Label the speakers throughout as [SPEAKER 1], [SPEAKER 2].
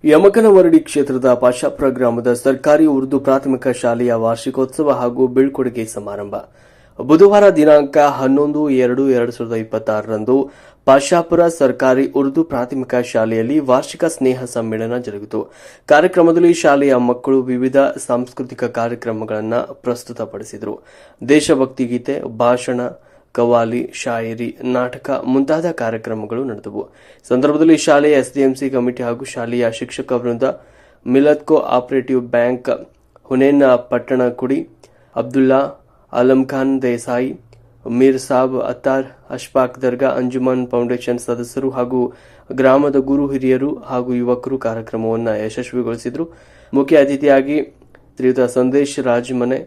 [SPEAKER 1] ಯಮಕನಮರಡಿ ಕ್ಷೇತ್ರದ ಪಾಶಾಪುರ ಗ್ರಾಮದ ಸರ್ಕಾರಿ ಉರ್ದು ಪ್ರಾಥಮಿಕ ಶಾಲೆಯ ವಾರ್ಷಿಕೋತ್ಸವ ಹಾಗೂ ಬೀಳ್ಕೊಡುಗೆ ಸಮಾರಂಭ ಬುಧವಾರ ದಿನಾಂಕ 11/2/2026ರಂದು ಪಾಶಾಪುರ ಸರ್ಕಾರಿ ಉರ್ದು ಪ್ರಾಥಮಿಕ ಶಾಲೆಯಲ್ಲಿ ವಾರ್ಷಿಕ ಸ್ನೇಹ ಸಮ್ಮೇಳನ ಜರುಗಿತು. ಕಾರ್ಯಕ್ರಮದಲ್ಲಿ ಶಾಲೆಯ ಮಕ್ಕಳು ವಿವಿಧ ಸಾಂಸ್ಕೃತಿಕ ಕಾರ್ಯಕ್ರಮಗಳನ್ನು ಪ್ರಸ್ತುತಪಡಿಸಿದರು. ದೇಶಭಕ್ತಿ ಗೀತೆ, ಭಾಷಣ, ಕವಾಲಿ, ಶಾಯರಿ, ನಾಟಕ ಮುಂತಾದ ಕಾರ್ಯಕ್ರಮಗಳು ನಡೆದವು. ಸಂದರ್ಭದಲ್ಲಿ ಶಾಲೆಯ ಎಸ್ಡಿಎಂಸಿ ಕಮಿಟಿ ಹಾಗೂ ಶಾಲೆಯ ಶಿಕ್ಷಕ ವೃಂದ, Millat co operative bank, Hunen Pattanakudi, Abdulla, Alam Khan Desai, Mir Sab Attar, Ashfaq Darga, Anjuman foundation ಸದಸ್ಯರು ಹಾಗೂ ಗ್ರಾಮದ ಗುರು ಹಿರಿಯರು ಹಾಗೂ ಯುವಕರು ಕಾರ್ಯಕ್ರಮವನ್ನು ಯಶಸ್ವಿಗೊಳಿಸಿದರು. ಮುಖ್ಯ ಅತಿಥಿಯಾಗಿ ಶ್ರೀಯುತ ಸಂದೇಶ್ ರಾಜಮನೆ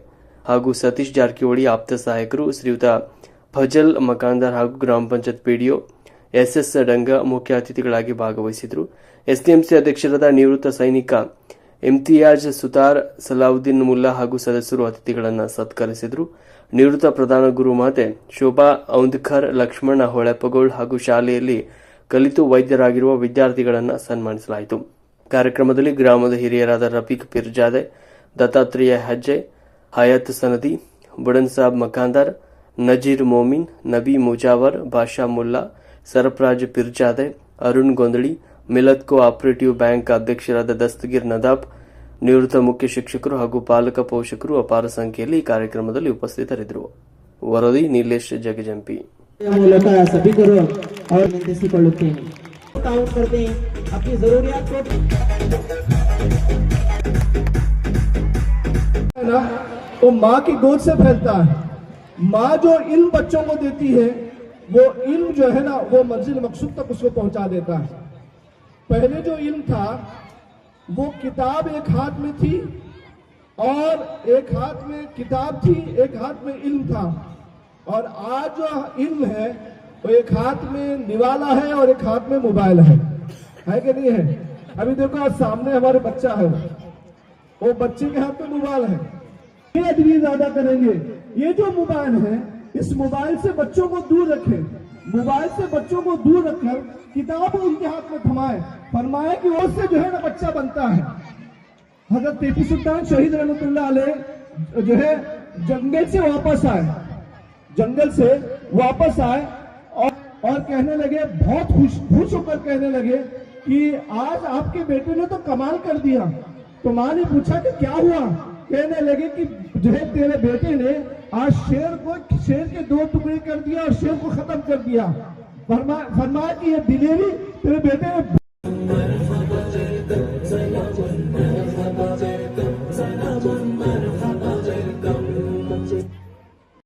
[SPEAKER 1] ಹಾಗೂ ಸತೀಶ್ ಜಾರಕಿಹೊಳಿ ಆಪ್ತ ಸಹಾಯಕರು, ಶ್ರೀಯುತ ಫಜಲ್ ಮಕಾಂದಾರ್ ಹಾಗೂ ಗ್ರಾಮ ಪಂಚಾಯತ್ ಪಿಡಿಒ ಎಸ್ಎಸ್ ಡಂಗ ಮುಖ್ಯ ಅತಿಥಿಗಳಾಗಿ ಭಾಗವಹಿಸಿದರು. ಎಸ್ಡಿಎಂಸಿ ಅಧ್ಯಕ್ಷರಾದ ನಿವೃತ್ತ ಸೈನಿಕ ಇಮ್ತಿಯಾಜ್ ಸುತಾರ್, ಸಲಾವುದ್ದೀನ್ ಮುಲ್ಲಾ ಹಾಗೂ ಸದಸ್ಯರು ಅತಿಥಿಗಳನ್ನು ಸತ್ಕರಿಸಿದರು. ನಿವೃತ್ತ ಪ್ರಧಾನ ಗುರುಮಾತೆ ಶೋಭಾ ಔಂದ್ಕರ್, ಲಕ್ಷ್ಮಣ ಹೊಳೆಪಗೋಳ್ ಹಾಗೂ ಶಾಲೆಯಲ್ಲಿ ಕಲಿತು ವೈದ್ಯರಾಗಿರುವ ವಿದ್ಯಾರ್ಥಿಗಳನ್ನು ಸನ್ಮಾನಿಸಲಾಯಿತು. ಕಾರ್ಯಕ್ರಮದಲ್ಲಿ ಗ್ರಾಮದ ಹಿರಿಯರಾದ Rafiq Pirzade, Dattatreya Hejje, Hayat Sanadi, Budan Sab Makandar, Nazir Momin, Nabi Mujawar, Basha Mulla, Sarfaraz Pirzade, Arun Gondali, Millat co operative bank ಅಧ್ಯಕ್ಷರಾದ ದಸ್ತಗೀರ್ ನದಾಬ್, ನಿವೃತ್ತ ಮುಖ್ಯ ಶಿಕ್ಷಕರು ಹಾಗೂ ಪಾಲಕ ಪೋಷಕರು ಅಪಾರ ಸಂಖ್ಯೆಯಲ್ಲಿ ಈ ಕಾರ್ಯಕ್ರಮದಲ್ಲಿ ಉಪಸ್ಥಿತರಿದ್ದರು. ವರದಿ ನೀಲೇಶ್ ಜಗಜಂಪಿ.
[SPEAKER 2] वो माँ की गोद से फैलता है. माँ जो इल्म बच्चों को देती है, वो इल्म जो है ना, वो मंजिल मकसूद तक उसको पहुंचा देता है. पहले जो इल्म था, वो किताब एक हाथ में थी और एक हाथ में किताब थी, एक हाथ में इल्म था. और आज जो इल्म है, वो एक हाथ में निवाला है और एक हाथ में मोबाइल है कि नहीं है? अभी देखो, आज सामने हमारे बच्चा है, वो बच्चे के हाथ में मोबाइल है. ये भी ज्यादा करेंगे. ये जो मोबाइल है, इस मोबाइल से बच्चों को दूर रखें. मोबाइल से बच्चों को दूर रखकर किताब उनके हाथ में थमाए. फरमाए कि उससे जो है ना बच्चा बनता है. हजरत टीपू सुल्तान शहीद रहमतुल्लाह अलैह जो है जंगल से वापस आए और कहने लगे, बहुत खुश होकर कहने लगे कि आज आपके बेटे ने तो कमाल कर दिया. तो माँ ने पूछा कि क्या हुआ? कहने लगे कि जो है तेरे बेटे ने आज शेर के 2 टुकड़े कर दिया और शेर को खत्म कर दिया. फरमाया कि ये दिलेरी तेरे बेटे ने